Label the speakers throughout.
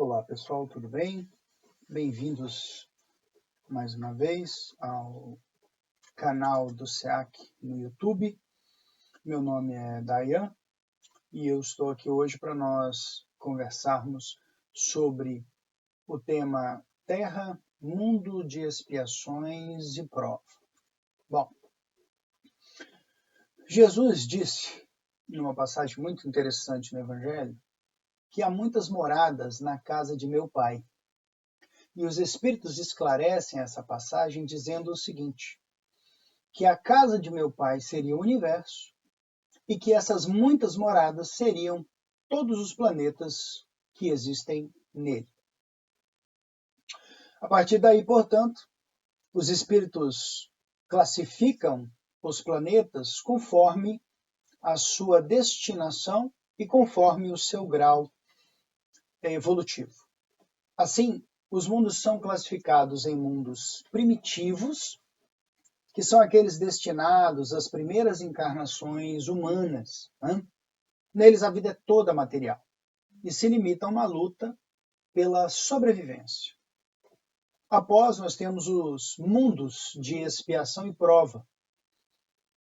Speaker 1: Olá pessoal, tudo bem? Bem-vindos mais uma vez ao canal do SEAC no YouTube. Meu nome é Dayan e eu estou aqui hoje para nós conversarmos sobre o tema Terra, Mundo de Expiações e Prova. Bom, Jesus disse, numa passagem muito interessante no Evangelho, que há muitas moradas na casa de meu Pai. E os Espíritos esclarecem essa passagem dizendo o seguinte, que a casa de meu Pai seria o universo e que essas muitas moradas seriam todos os planetas que existem nele. A partir daí, portanto, os Espíritos classificam os planetas conforme a sua destinação e conforme o seu grau evolutivo. Assim, os mundos são classificados em mundos primitivos, que são aqueles destinados às primeiras encarnações humanas. Neles a vida é toda material e se limita a uma luta pela sobrevivência. Após, nós temos os mundos de expiação e prova,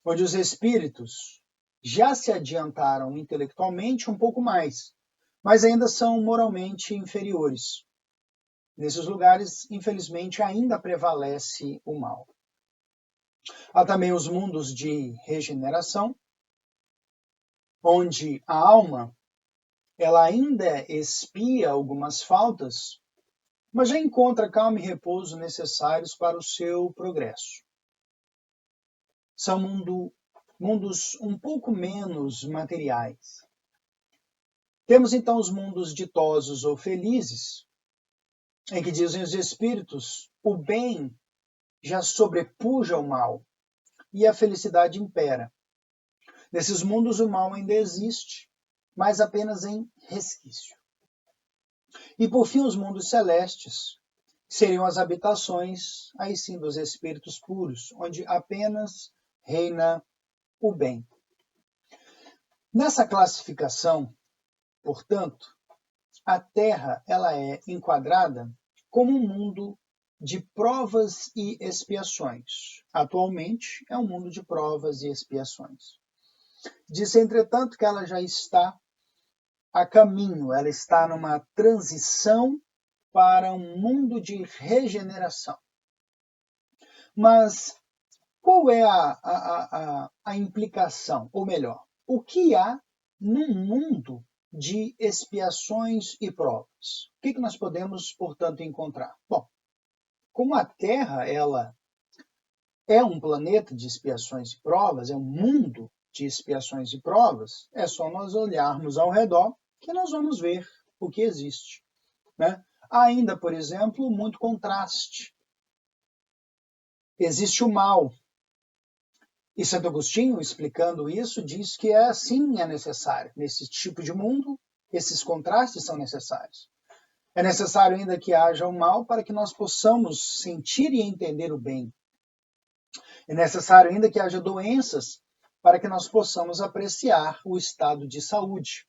Speaker 1: onde os espíritos já se adiantaram intelectualmente um pouco mais, mas ainda são moralmente inferiores. Nesses lugares, infelizmente, ainda prevalece o mal. Há também os mundos de regeneração, onde a alma ela ainda expia algumas faltas, mas já encontra calma e repouso necessários para o seu progresso. São mundos um pouco menos materiais. Temos então os mundos ditosos ou felizes, em que dizem os espíritos, o bem já sobrepuja o mal e a felicidade impera. Nesses mundos o mal ainda existe, mas apenas em resquício. E por fim os mundos celestes, seriam as habitações, aí sim, dos espíritos puros, onde apenas reina o bem. Nessa classificação, portanto, a Terra ela é enquadrada como um mundo de provas e expiações. Atualmente é um mundo de provas e expiações. Diz, entretanto, que ela já está a caminho, ela está numa transição para um mundo de regeneração. Mas qual é a implicação? Ou melhor, o que há num mundo de expiações e provas? O que nós podemos, portanto, encontrar? Bom, como a Terra ela é um planeta de expiações e provas, é um mundo de expiações e provas, é só nós olharmos ao redor que nós vamos ver o que existe. Há ainda, por exemplo, muito contraste. Existe o mal. E Santo Agostinho, explicando isso, diz que assim é necessário. Nesse tipo de mundo, esses contrastes são necessários. É necessário ainda que haja o mal para que nós possamos sentir e entender o bem. É necessário ainda que haja doenças para que nós possamos apreciar o estado de saúde.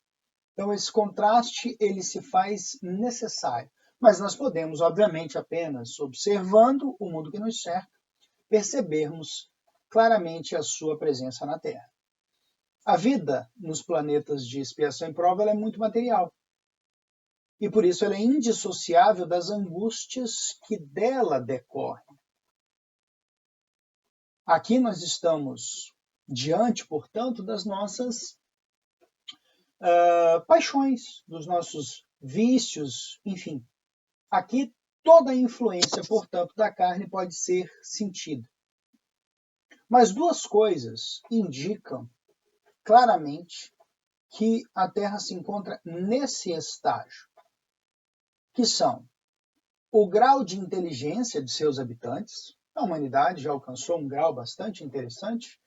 Speaker 1: Então, esse contraste ele se faz necessário. Mas nós podemos, obviamente, apenas observando o mundo que nos cerca, percebermos claramente a sua presença na Terra. A vida nos planetas de expiação e prova ela é muito material. E por isso ela é indissociável das angústias que dela decorrem. Aqui nós estamos diante, portanto, das nossas paixões, dos nossos vícios, enfim. Aqui toda a influência, portanto, da carne pode ser sentida. Mas duas coisas indicam claramente que a Terra se encontra nesse estágio, que são o grau de inteligência de seus habitantes. A humanidade já alcançou um grau bastante interessante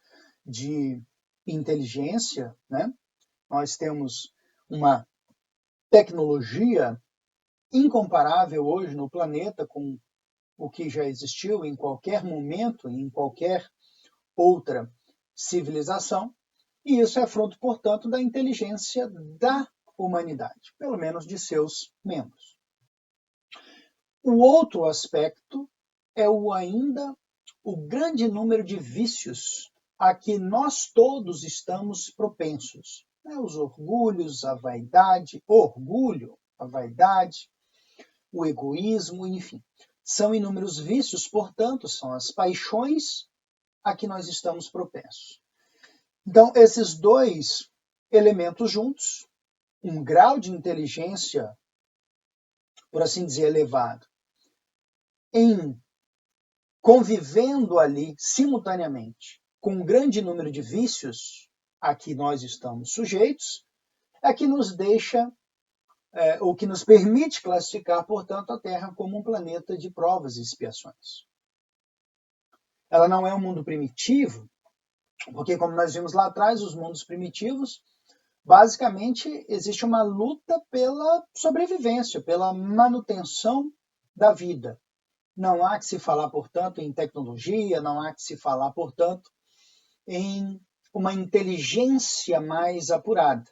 Speaker 1: de inteligência, Nós temos uma tecnologia incomparável hoje no planeta com o que já existiu em qualquer momento, em qualquer outra civilização, e isso é fruto, portanto, da inteligência da humanidade, pelo menos de seus membros. O outro aspecto é o grande número de vícios a que nós todos estamos propensos. Os orgulhos, a vaidade, o egoísmo, enfim. São inúmeros vícios, portanto, são as paixões a que nós estamos propensos. Então, esses dois elementos juntos, um grau de inteligência, por assim dizer, elevado, em convivendo ali simultaneamente com um grande número de vícios a que nós estamos sujeitos, é que nos deixa, ou que nos permite classificar, portanto, a Terra como um planeta de provas e expiações. Ela não é um mundo primitivo, porque, como nós vimos lá atrás, os mundos primitivos, basicamente, existe uma luta pela sobrevivência, pela manutenção da vida. Não há que se falar, portanto, em tecnologia, não há que se falar, portanto, em uma inteligência mais apurada.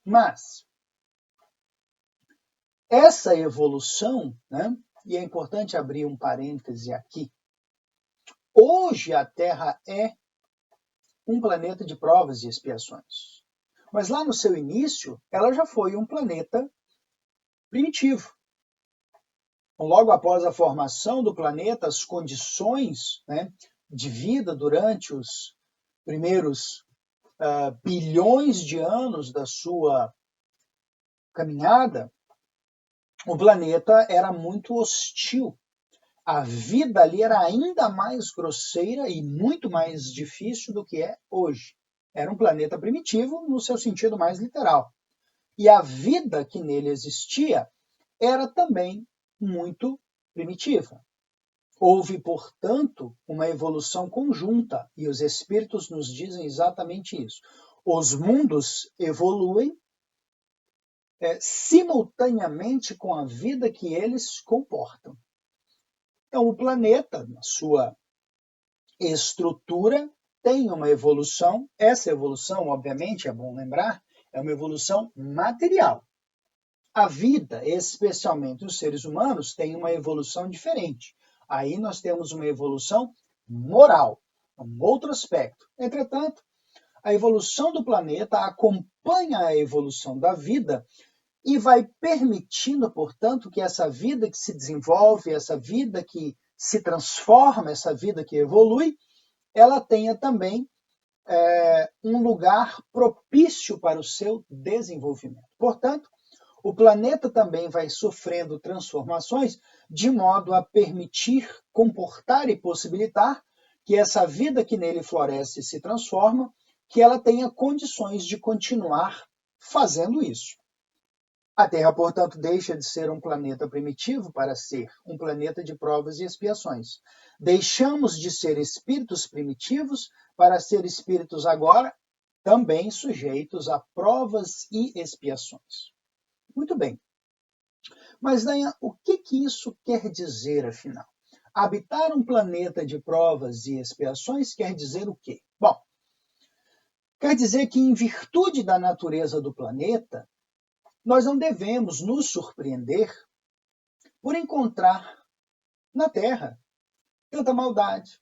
Speaker 1: Mas essa evolução, e é importante abrir um parêntese aqui, hoje a Terra é um planeta de provas e expiações. Mas lá no seu início, ela já foi um planeta primitivo. Logo após a formação do planeta, as condições de vida durante os primeiros bilhões de anos da sua caminhada, o planeta era muito hostil. A vida ali era ainda mais grosseira e muito mais difícil do que é hoje. Era um planeta primitivo no seu sentido mais literal. E a vida que nele existia era também muito primitiva. Houve, portanto, uma evolução conjunta, e os espíritos nos dizem exatamente isso. Os mundos evoluem simultaneamente com a vida que eles comportam. Então, o planeta, na sua estrutura, tem uma evolução. Essa evolução, obviamente, é bom lembrar, é uma evolução material. A vida, especialmente os seres humanos, tem uma evolução diferente. Aí nós temos uma evolução moral, um outro aspecto. Entretanto, a evolução do planeta acompanha a evolução da vida e vai permitindo, portanto, que essa vida que se desenvolve, essa vida que se transforma, essa vida que evolui, ela tenha também um lugar propício para o seu desenvolvimento. Portanto, o planeta também vai sofrendo transformações de modo a permitir, comportar e possibilitar que essa vida que nele floresce e se transforma, que ela tenha condições de continuar fazendo isso. A Terra, portanto, deixa de ser um planeta primitivo para ser um planeta de provas e expiações. Deixamos de ser espíritos primitivos para ser espíritos agora também sujeitos a provas e expiações. Muito bem. Mas, Dayan, o que isso quer dizer, afinal? Habitar um planeta de provas e expiações quer dizer o quê? Bom, quer dizer que, em virtude da natureza do planeta, nós não devemos nos surpreender por encontrar na Terra tanta maldade.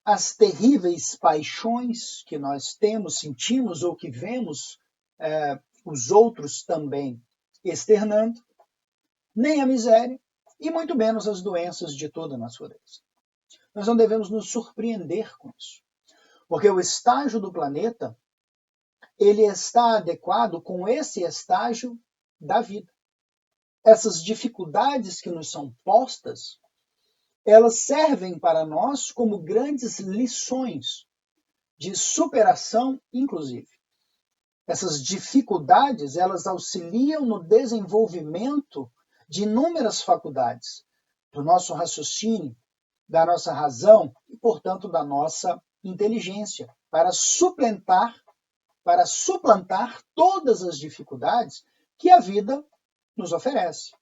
Speaker 1: As terríveis paixões que nós temos, sentimos ou que vemos os outros também externando, nem a miséria e muito menos as doenças de toda a natureza. Nós não devemos nos surpreender com isso, porque o estágio do planeta ele está adequado com esse estágio da vida. Essas dificuldades que nos são postas, elas servem para nós como grandes lições de superação, inclusive. Essas dificuldades, elas auxiliam no desenvolvimento de inúmeras faculdades do nosso raciocínio, da nossa razão e, portanto, da nossa inteligência, para suplantar todas as dificuldades que a vida nos oferece.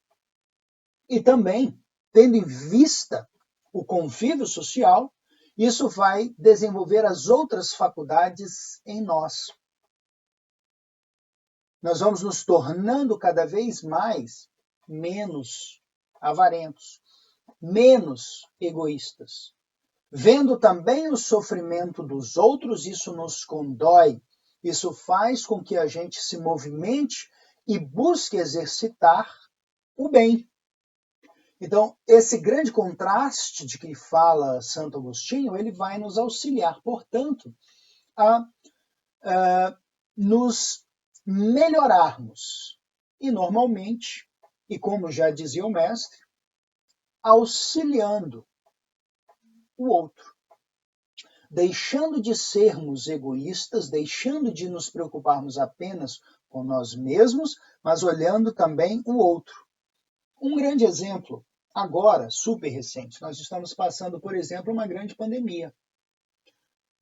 Speaker 1: E também, tendo em vista o convívio social, isso vai desenvolver as outras faculdades em nós. Nós vamos nos tornando cada vez mais menos avarentos, menos egoístas. Vendo também o sofrimento dos outros, isso nos condói, isso faz com que a gente se movimente e busque exercitar o bem. Então, esse grande contraste de que fala Santo Agostinho, ele vai nos auxiliar, portanto, a nos melhorarmos. E, normalmente, e como já dizia o mestre, auxiliando o outro. Deixando de sermos egoístas, deixando de nos preocuparmos apenas com nós mesmos, mas olhando também o outro. Um grande exemplo, agora, super recente, nós estamos passando, por exemplo, uma grande pandemia.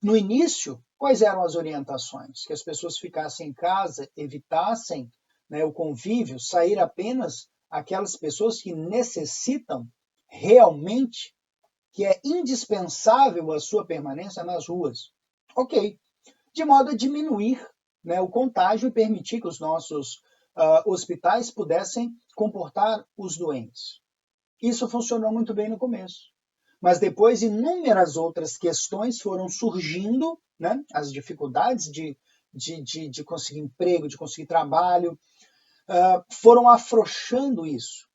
Speaker 1: No início, quais eram as orientações? Que as pessoas ficassem em casa, evitassem, né, o convívio, sair apenas aquelas pessoas que necessitam realmente, que é indispensável a sua permanência nas ruas. Ok, de modo a diminuir, né, o contágio e permitir que os nossos hospitais pudessem comportar os doentes. Isso funcionou muito bem no começo. Mas depois inúmeras outras questões foram surgindo, né? As dificuldades de conseguir emprego, de conseguir trabalho, foram afrouxando isso.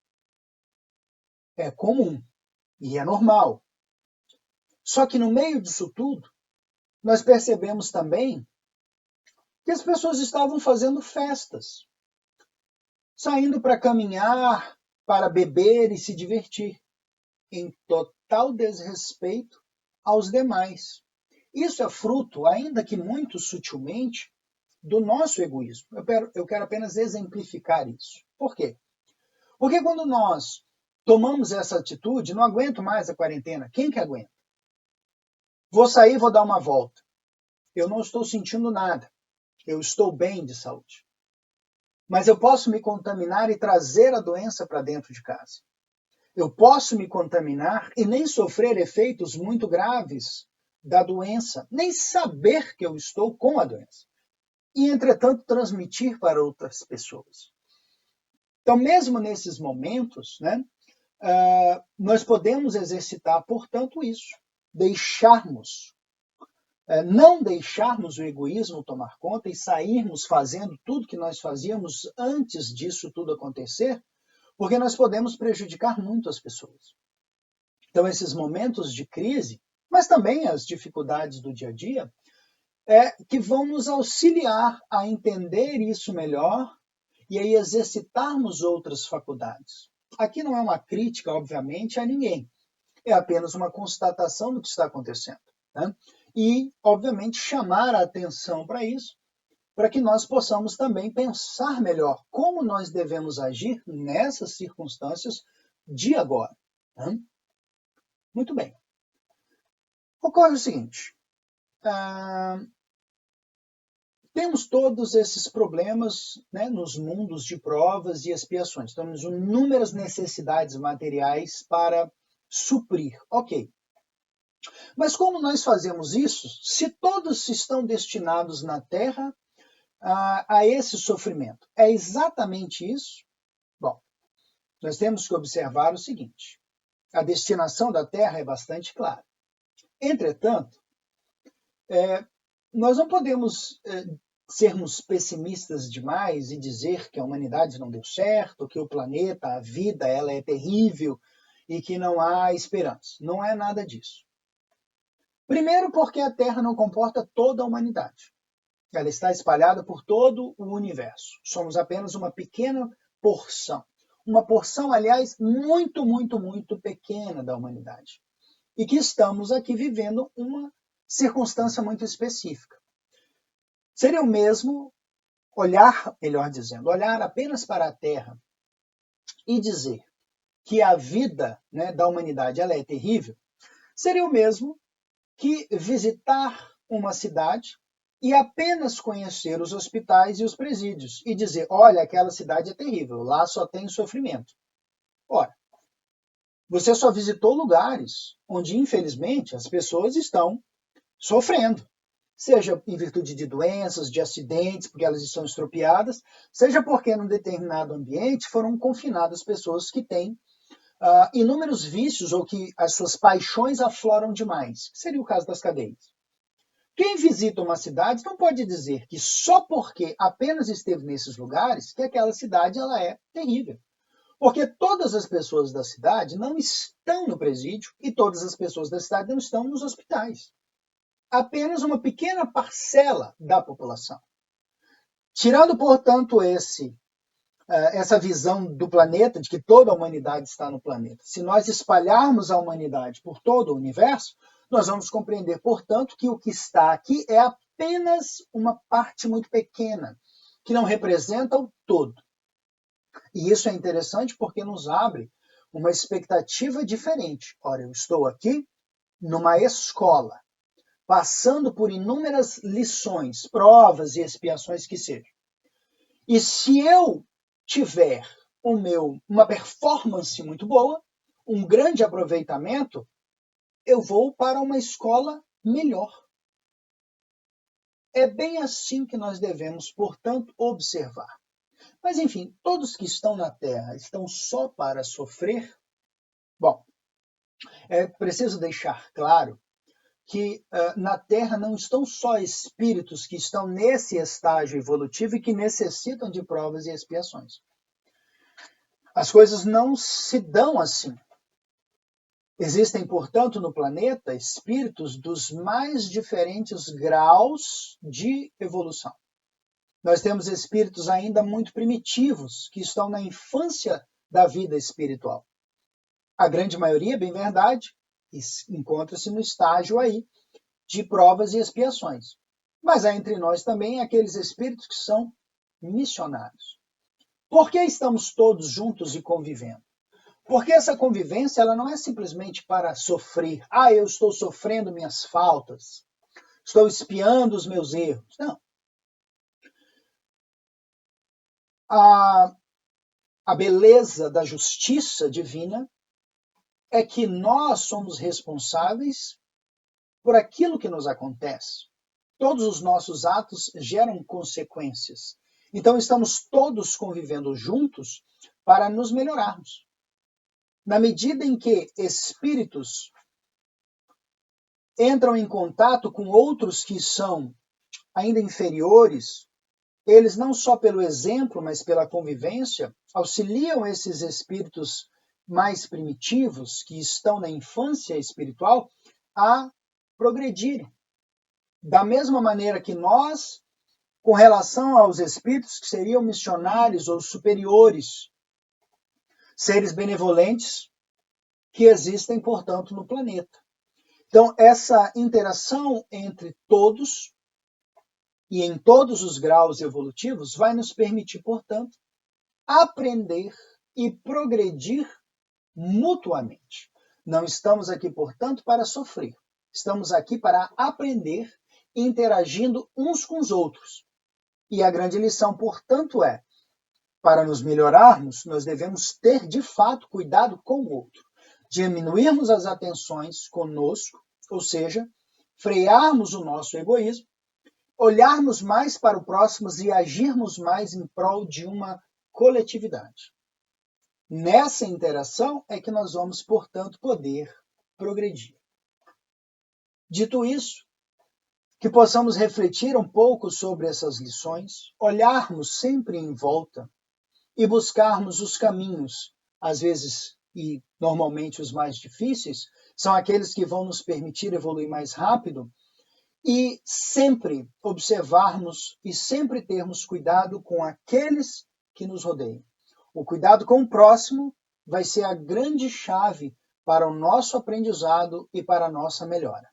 Speaker 1: É comum e é normal. Só que no meio disso tudo, nós percebemos também que as pessoas estavam fazendo festas, saindo para caminhar, para beber e se divertir, em total desrespeito aos demais. Isso é fruto, ainda que muito sutilmente, do nosso egoísmo. Eu quero apenas exemplificar isso. Por quê? Porque quando nós tomamos essa atitude, não aguento mais a quarentena. Quem que aguenta? Vou sair, vou dar uma volta. Eu não estou sentindo nada. Eu estou bem de saúde. Mas eu posso me contaminar e trazer a doença para dentro de casa. Eu posso me contaminar e nem sofrer efeitos muito graves da doença, nem saber que eu estou com a doença. E, entretanto, transmitir para outras pessoas. Então, mesmo nesses momentos, né, nós podemos exercitar, portanto, isso. Não deixarmos o egoísmo tomar conta e sairmos fazendo tudo que nós fazíamos antes disso tudo acontecer, porque nós podemos prejudicar muito as pessoas. Então, esses momentos de crise, mas também as dificuldades do dia a dia, que vão nos auxiliar a entender isso melhor e aí exercitarmos outras faculdades. Aqui não é uma crítica, obviamente, a ninguém. É apenas uma constatação do que está acontecendo. Né? E, obviamente, chamar a atenção para isso, para que nós possamos também pensar melhor como nós devemos agir nessas circunstâncias de agora. Né? Muito bem. Ocorre o seguinte, temos todos esses problemas, né, nos mundos de provas e expiações. Temos inúmeras necessidades materiais para suprir. Ok. Mas como nós fazemos isso se todos estão destinados na Terra a esse sofrimento? É exatamente isso? Bom, nós temos que observar o seguinte. A destinação da Terra é bastante clara. Entretanto, nós não podemos sermos pessimistas demais e dizer que a humanidade não deu certo, que o planeta, a vida, ela é terrível e que não há esperança. Não é nada disso. Primeiro porque a Terra não comporta toda a humanidade. Ela está espalhada por todo o universo. Somos apenas uma pequena porção. Uma porção, aliás, muito, muito, muito pequena da humanidade. E que estamos aqui vivendo uma circunstância muito específica. Seria o mesmo olhar, melhor dizendo, olhar apenas para a Terra e dizer que a vida, né, da humanidade ela é terrível, seria o mesmo que visitar uma cidade e apenas conhecer os hospitais e os presídios e dizer, olha, aquela cidade é terrível, lá só tem sofrimento. Ora, você só visitou lugares onde, infelizmente, as pessoas estão sofrendo. seja em virtude de doenças, de acidentes, porque elas estão estropiadas, seja porque num determinado ambiente foram confinadas pessoas que têm inúmeros vícios ou que as suas paixões afloram demais, que seria o caso das cadeias. Quem visita uma cidade não pode dizer que só porque apenas esteve nesses lugares que aquela cidade ela é terrível. Porque todas as pessoas da cidade não estão no presídio e todas as pessoas da cidade não estão nos hospitais. Apenas uma pequena parcela da população. Tirando, portanto, essa visão do planeta, de que toda a humanidade está no planeta. Se nós espalharmos a humanidade por todo o universo, nós vamos compreender, portanto, que o que está aqui é apenas uma parte muito pequena, que não representa o todo. E isso é interessante porque nos abre uma expectativa diferente. Ora, eu estou aqui numa escola, passando por inúmeras lições, provas e expiações que sejam. E se eu tiver uma performance muito boa, um grande aproveitamento, eu vou para uma escola melhor. É bem assim que nós devemos, portanto, observar. Mas, enfim, todos que estão na Terra estão só para sofrer? Bom, é preciso deixar claro que na Terra não estão só espíritos que estão nesse estágio evolutivo e que necessitam de provas e expiações. As coisas não se dão assim. Existem, portanto, no planeta espíritos dos mais diferentes graus de evolução. Nós temos espíritos ainda muito primitivos, que estão na infância da vida espiritual. A grande maioria, bem verdade, encontra-se no estágio aí de provas e expiações. Mas há entre nós também aqueles espíritos que são missionários. Por que estamos todos juntos e convivendo? Porque essa convivência ela não é simplesmente para sofrer. Eu estou sofrendo minhas faltas, estou expiando os meus erros. Não. A beleza da justiça divina é que nós somos responsáveis por aquilo que nos acontece. Todos os nossos atos geram consequências. Então, estamos todos convivendo juntos para nos melhorarmos. Na medida em que espíritos entram em contato com outros que são ainda inferiores, eles não só pelo exemplo, mas pela convivência, auxiliam esses espíritos mais primitivos, que estão na infância espiritual, a progredirem. Da mesma maneira que nós, com relação aos espíritos que seriam missionários ou superiores, seres benevolentes que existem, portanto, no planeta. Então, essa interação entre todos e em todos os graus evolutivos vai nos permitir, portanto, aprender e progredir mutuamente. Não estamos aqui, portanto, para sofrer. Estamos aqui para aprender, interagindo uns com os outros. E a grande lição, portanto, é: para nos melhorarmos, nós devemos ter, de fato, cuidado com o outro. Diminuirmos as atenções conosco, ou seja, frearmos o nosso egoísmo, olharmos mais para o próximo e agirmos mais em prol de uma coletividade. Nessa interação é que nós vamos, portanto, poder progredir. Dito isso, que possamos refletir um pouco sobre essas lições, olharmos sempre em volta e buscarmos os caminhos, às vezes e normalmente os mais difíceis, são aqueles que vão nos permitir evoluir mais rápido, e sempre observarmos e sempre termos cuidado com aqueles que nos rodeiam. O cuidado com o próximo vai ser a grande chave para o nosso aprendizado e para a nossa melhora.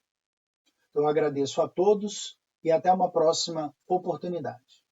Speaker 1: Eu agradeço a todos e até uma próxima oportunidade.